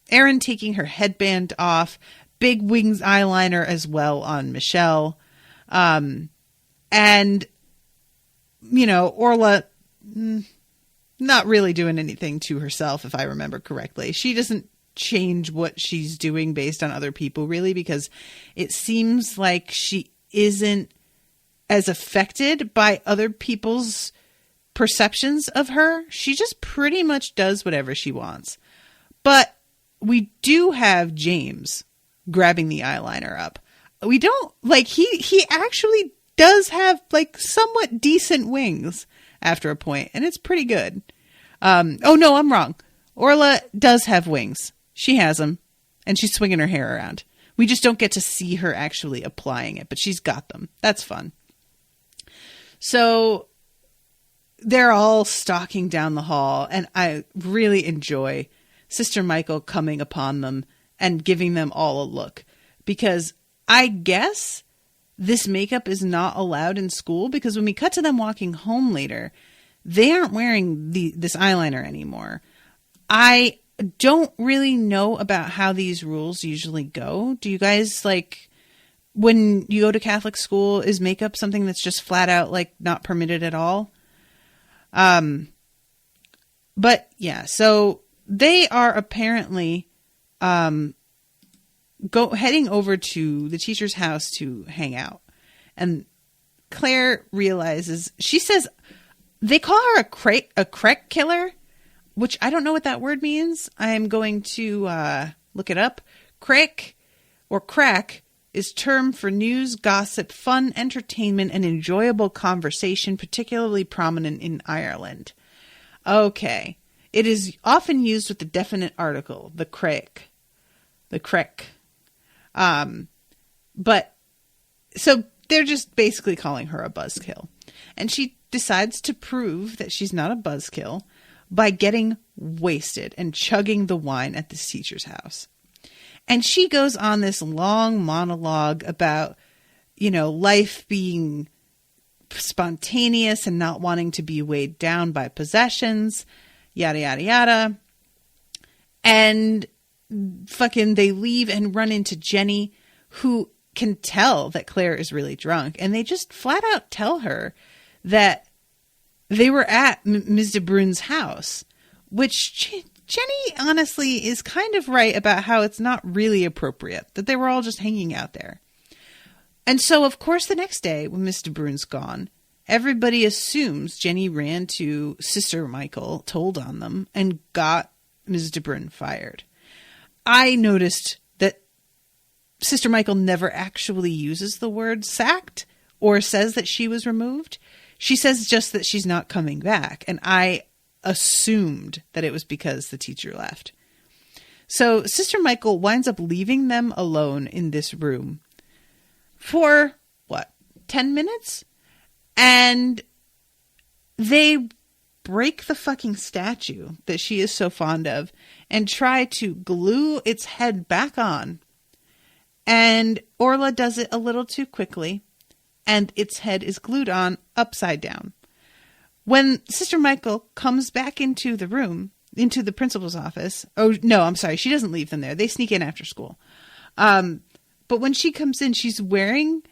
Erin taking her headband off, big wings eyeliner as well on Michelle. And, Orla not really doing anything to herself, if I remember correctly. She doesn't change what she's doing based on other people, really, because it seems like she isn't as affected by other people's perceptions of her. She just pretty much does whatever she wants. But we do have James grabbing the eyeliner up. We don't he actually does have somewhat decent wings after a point, and it's pretty good. Oh no, I'm wrong. Orla does have wings. She has them, and she's swinging her hair around. We just don't get to see her actually applying it, but she's got them. That's fun. So they're all stalking down the hall, and I really enjoy Sister Michael coming upon them and giving them all a look, because I guess this makeup is not allowed in school, because when we cut to them walking home later, they aren't wearing this eyeliner anymore. I don't really know about how these rules usually go. Do you guys when you go to Catholic school, is makeup something that's just flat out not permitted at all? But yeah, so they are apparently heading over to the teacher's house to hang out. And Claire realizes, she says, they call her a crack killer, which I don't know what that word means. I'm going to look it up. Crack or crack is term for news, gossip, fun, entertainment, and enjoyable conversation, particularly prominent in Ireland. Okay. It is often used with the definite article, the crack. The crack. But, so they're just basically calling her a buzzkill. And she decides to prove that she's not a buzzkill by getting wasted and chugging the wine at this teacher's house. And she goes on this long monologue about, life being spontaneous and not wanting to be weighed down by possessions, yada, yada, yada. And fucking they leave and run into Jenny, who can tell that Claire is really drunk. And they just flat out tell her that they were at Ms. de Bruyn's house, which Jenny honestly is kind of right about how it's not really appropriate, that they were all just hanging out there. And so, of course, the next day when Miss de Bruyn's gone, everybody assumes Jenny ran to Sister Michael, told on them, and got Ms. de Bruyn fired. I noticed that Sister Michael never actually uses the word sacked or says that she was removed. She says just that she's not coming back. And I assumed that it was because the teacher left. So Sister Michael winds up leaving them alone in this room for, 10 minutes? And they break the fucking statue that she is so fond of and try to glue its head back on. And Orla does it a little too quickly, and its head is glued on upside down. When Sister Michael comes back into the room, into the principal's office, oh, no, I'm sorry, she doesn't leave them there. They sneak in after school. But when she comes in, she's wearing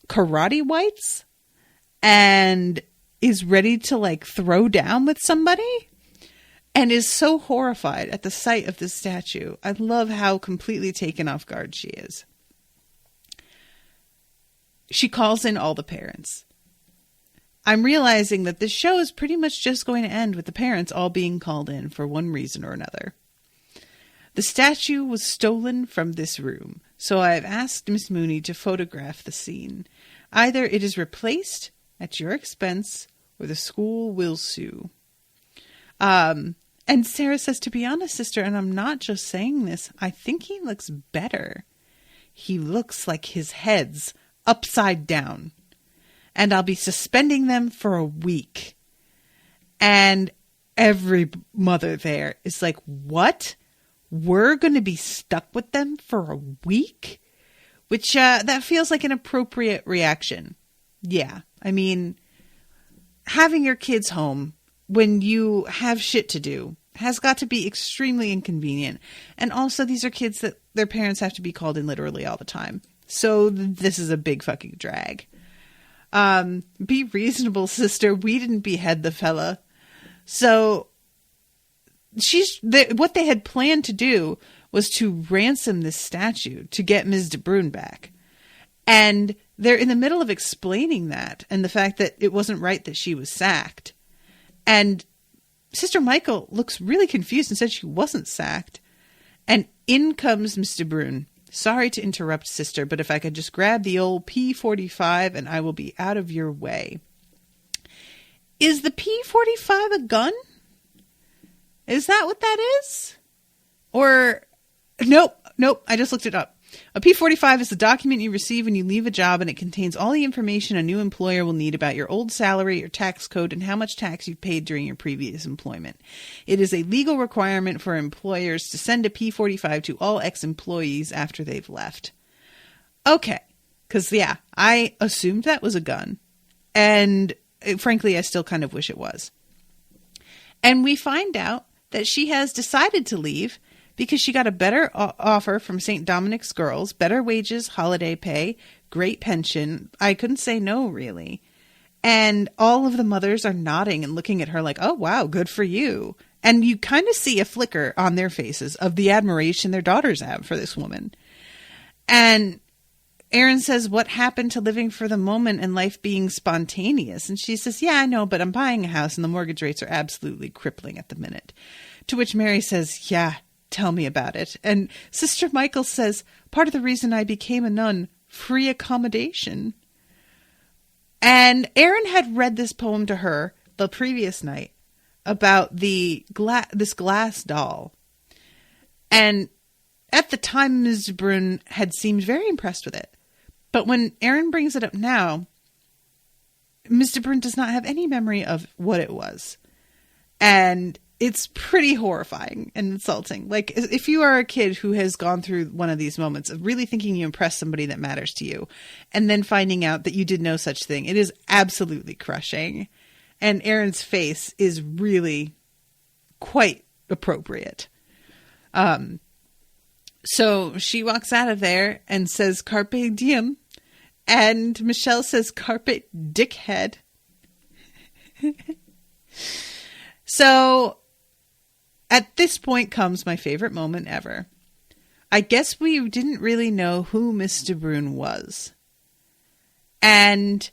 karate whites and is ready to throw down with somebody and is so horrified at the sight of this statue. I love how completely taken off guard she is. She calls in all the parents. I'm realizing that this show is pretty much just going to end with the parents all being called in for one reason or another. The statue was stolen from this room, so I've asked Miss Mooney to photograph the scene. Either it is replaced at your expense, or the school will sue. And Sarah says, to be honest, sister, and I'm not just saying this, I think he looks better. He looks like his head's upside down. And I'll be suspending them for a week. And every mother there is like, what? We're going to be stuck with them for a week? Which, that feels like an appropriate reaction. Yeah. I mean, having your kids home when you have shit to do has got to be extremely inconvenient. And also, these are kids that their parents have to be called in literally all the time. So this is a big fucking drag. Be reasonable, sister. We didn't behead the fella. So what they had planned to do was to ransom this statue to get Ms. de Bruyn back. And they're in the middle of explaining that and the fact that it wasn't right that she was sacked. And Sister Michael looks really confused and said she wasn't sacked. And in comes Ms. de Bruyn. Sorry to interrupt, sister, but if I could just grab the old P45 and I will be out of your way. Is the P45 a gun? Is that what that is? Or, nope, I just looked it up. A P45 is the document you receive when you leave a job, and it contains all the information a new employer will need about your old salary, your tax code, and how much tax you've paid during your previous employment. It is a legal requirement for employers to send a P45 to all ex-employees after they've left. Okay, because, yeah, I assumed that was a gun, and frankly, I still kind of wish it was. And we find out that she has decided to leave because she got a better offer from St. Dominic's Girls, better wages, holiday pay, great pension. I couldn't say no, really. And all of the mothers are nodding and looking at her like, oh, wow, good for you. And you kind of see a flicker on their faces of the admiration their daughters have for this woman. And Erin says, what happened to living for the moment and life being spontaneous? And she says, yeah, I know, but I'm buying a house and the mortgage rates are absolutely crippling at the minute. To which Mary says, yeah, tell me about it. And Sister Michael says, part of the reason I became a nun, free accommodation. And Erin had read this poem to her the previous night about this glass doll. And at the time, Ms. de Bruyn had seemed very impressed with it. But when Erin brings it up now, Ms. de Bruyn does not have any memory of what it was. And it's pretty horrifying and insulting. Like, if you are a kid who has gone through one of these moments of really thinking you impressed somebody that matters to you, and then finding out that you did no such thing, it is absolutely crushing. And Erin's face is really quite appropriate. So she walks out of there and says, "Carpe diem." And Michelle says, "Carpe dickhead." So at this point comes my favorite moment ever. I guess we didn't really know who Miss de Bruyne was. And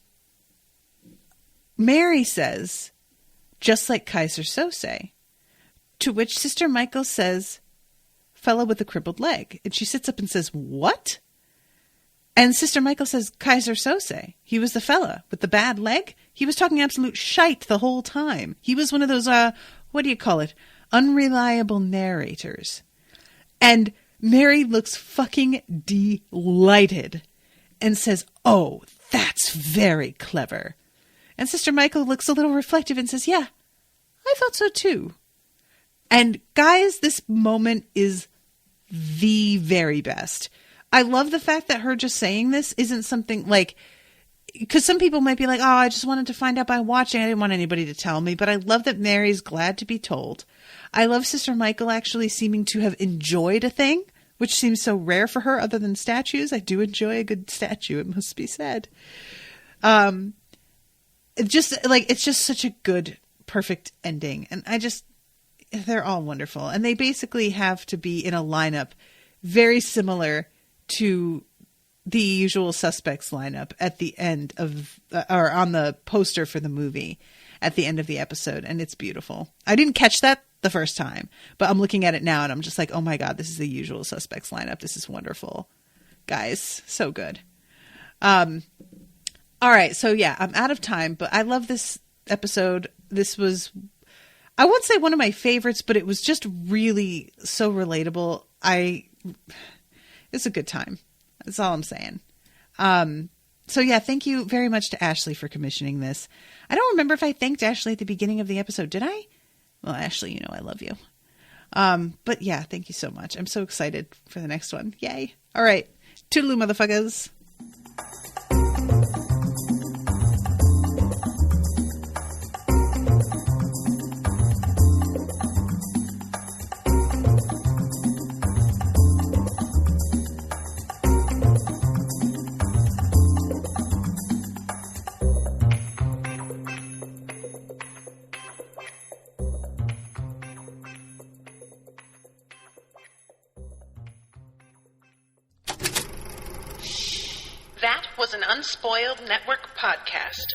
Mary says, "Just like Kaiser Sose." To which Sister Michael says, "Fella with a crippled leg." And she sits up and says, "What?" And Sister Michael says, "Kaiser Sose. He was the fella with the bad leg. He was talking absolute shite the whole time. He was one of those, what do you call it? Unreliable narrators." And Mary looks fucking delighted and says, "Oh, that's very clever." And Sister Michael looks a little reflective and says, "Yeah, I thought so too." And guys, this moment is the very best. I love the fact that her just saying this isn't something like, because some people might be like, "Oh, I just wanted to find out by watching. I didn't want anybody to tell me." But I love that Mary's glad to be told. I love Sister Michael actually seeming to have enjoyed a thing, which seems so rare for her other than statues. I do enjoy a good statue, it must be said. It's just such a good, perfect ending. And they're all wonderful. And they basically have to be in a lineup very similar to the Usual Suspects lineup at the end of, or on the poster for the movie at the end of the episode. And it's beautiful. I didn't catch that the first time, but I'm looking at it now and I'm just like, oh my God, this is the Usual Suspects lineup. This is wonderful. Guys, so good. All right. So yeah, I'm out of time, but I love this episode. This was, I won't say one of my favorites, but it was just really so relatable. It's a good time. That's all I'm saying. So yeah, thank you very much to Ashleigh for commissioning this. I don't remember if I thanked Ashleigh at the beginning of the episode. Did I? Well, Ashleigh, you know I love you. But yeah, thank you so much. I'm so excited for the next one. Yay. All right. Toodaloo, motherfuckers. That was an Unspoiled Network podcast.